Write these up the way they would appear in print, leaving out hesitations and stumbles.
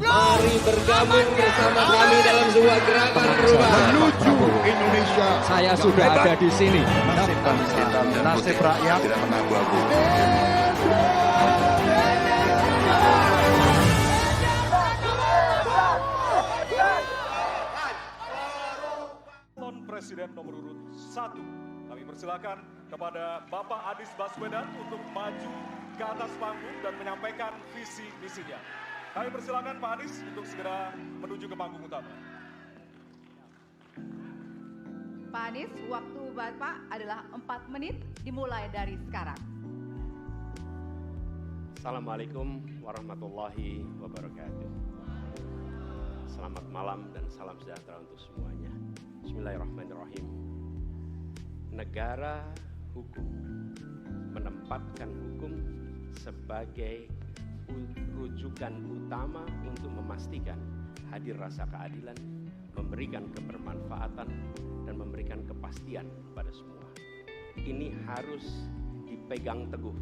Mari bergabung bersama kami dalam sebuah gerakan perubahan menuju Indonesia. Saya sudah ada di sini. Nasib bangsa, nasib rakyat tidak pernah abu-abu. Calon Presiden nomor urut 1. Kami persilakan kepada Bapak Anies Baswedan untuk maju ke atas panggung dan menyampaikan visi misinya. Kami persilakan Pak Anies untuk segera menuju ke panggung utama. Pak Anies, waktu Bapak adalah 4 menit dimulai dari sekarang. Assalamualaikum warahmatullahi wabarakatuh. Selamat malam dan salam sejahtera untuk semuanya. Bismillahirrahmanirrahim. Negara hukum menempatkan hukum sebagai rujukan utama untuk memastikan hadir rasa keadilan, memberikan kebermanfaatan, dan memberikan kepastian pada semua. Ini harus dipegang teguh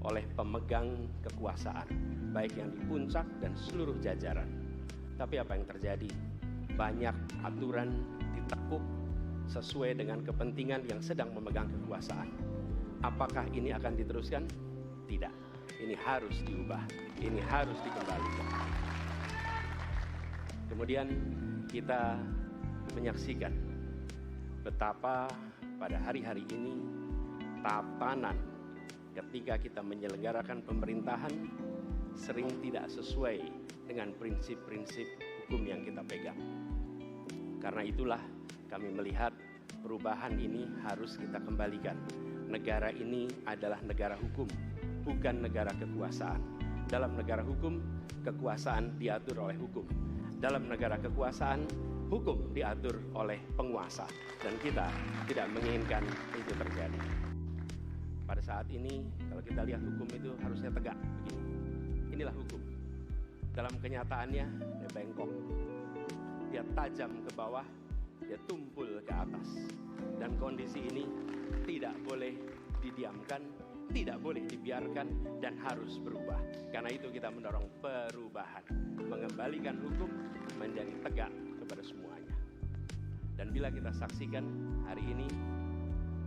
oleh pemegang kekuasaan, baik yang di puncak dan seluruh jajaran. Tapi apa yang terjadi? Banyak aturan ditekuk sesuai dengan kepentingan yang sedang memegang kekuasaan. Apakah ini akan diteruskan? Tidak. Ini harus diubah, ini harus dikembalikan. Kemudian kita menyaksikan betapa pada hari-hari ini tatanan ketika kita menyelenggarakan pemerintahan sering tidak sesuai dengan prinsip-prinsip hukum yang kita pegang. Karena itulah kami melihat perubahan ini harus kita kembalikan. Negara ini adalah negara hukum, bukan negara kekuasaan. Dalam negara hukum, kekuasaan diatur oleh hukum. Dalam negara kekuasaan, hukum diatur oleh penguasa. Dan kita tidak menginginkan itu terjadi. Pada saat ini, kalau kita lihat hukum itu harusnya tegak begini. Inilah hukum. Dalam kenyataannya, dia bengkok. Dia tajam ke bawah, dia tumpul ke atas. Dan kondisi ini tidak boleh didiamkan, tidak boleh dibiarkan, dan harus berubah. Karena itu kita mendorong perubahan, mengembalikan hukum menjadi tegak kepada semuanya. Dan bila kita saksikan hari ini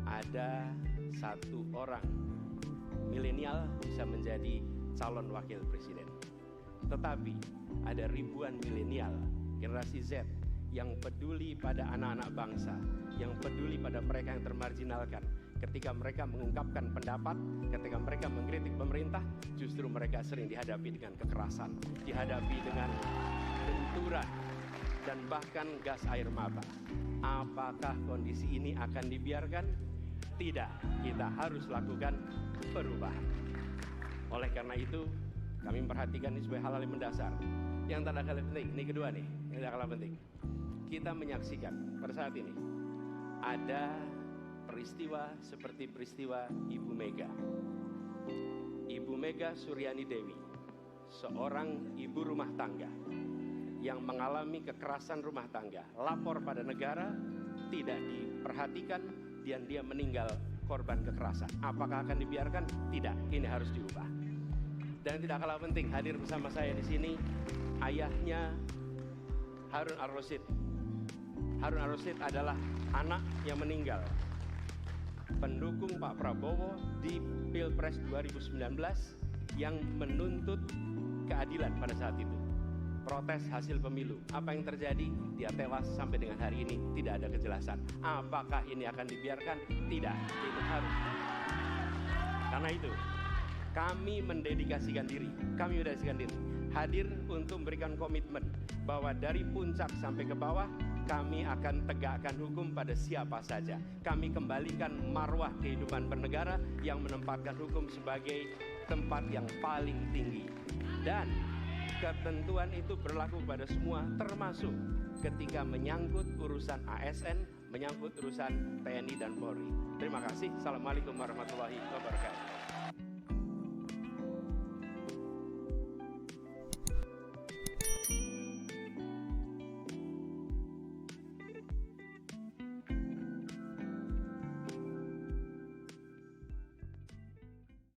ada satu orang milenial bisa menjadi calon wakil presiden. Tetapi ada ribuan milenial generasi Z yang peduli pada anak-anak bangsa, yang peduli pada mereka yang termarginalkan. Ketika mereka mengungkapkan pendapat, ketika mereka mengkritik pemerintah, justru mereka sering dihadapi dengan kekerasan, dihadapi dengan benturan, dan bahkan gas air mata. Apakah kondisi ini akan dibiarkan? Tidak, kita harus lakukan perubahan. Oleh karena itu, kami memperhatikan ini sebagai hal yang mendasar. Yang tak kalah penting, ini kedua nih, yang tak kalah penting. Kita menyaksikan pada saat ini ada peristiwa seperti peristiwa Ibu Mega. Ibu Mega Suryani Dewi, seorang ibu rumah tangga yang mengalami kekerasan rumah tangga, lapor pada negara, tidak diperhatikan, dan dia meninggal korban kekerasan. Apakah akan dibiarkan? Tidak, ini harus diubah. Dan tidak kalah penting, hadir bersama saya di sini ayahnya Harun Ar-Rasyid. Harun Ar-Rasyid adalah anak yang meninggal, pendukung Pak Prabowo di Pilpres 2019 yang menuntut keadilan pada saat itu. Protes hasil pemilu. Apa yang terjadi? Dia tewas sampai dengan hari ini tidak ada kejelasan. Apakah ini akan dibiarkan? Tidak. Ini harus. Karena itu, kami mendedikasikan diri. Hadir untuk memberikan komitmen bahwa dari puncak sampai ke bawah, kami akan tegakkan hukum pada siapa saja. Kami kembalikan marwah kehidupan bernegara yang menempatkan hukum sebagai tempat yang paling tinggi. Dan ketentuan itu berlaku pada semua, termasuk ketika menyangkut urusan ASN, menyangkut urusan TNI dan Polri. Terima kasih. Assalamualaikum warahmatullahi wabarakatuh.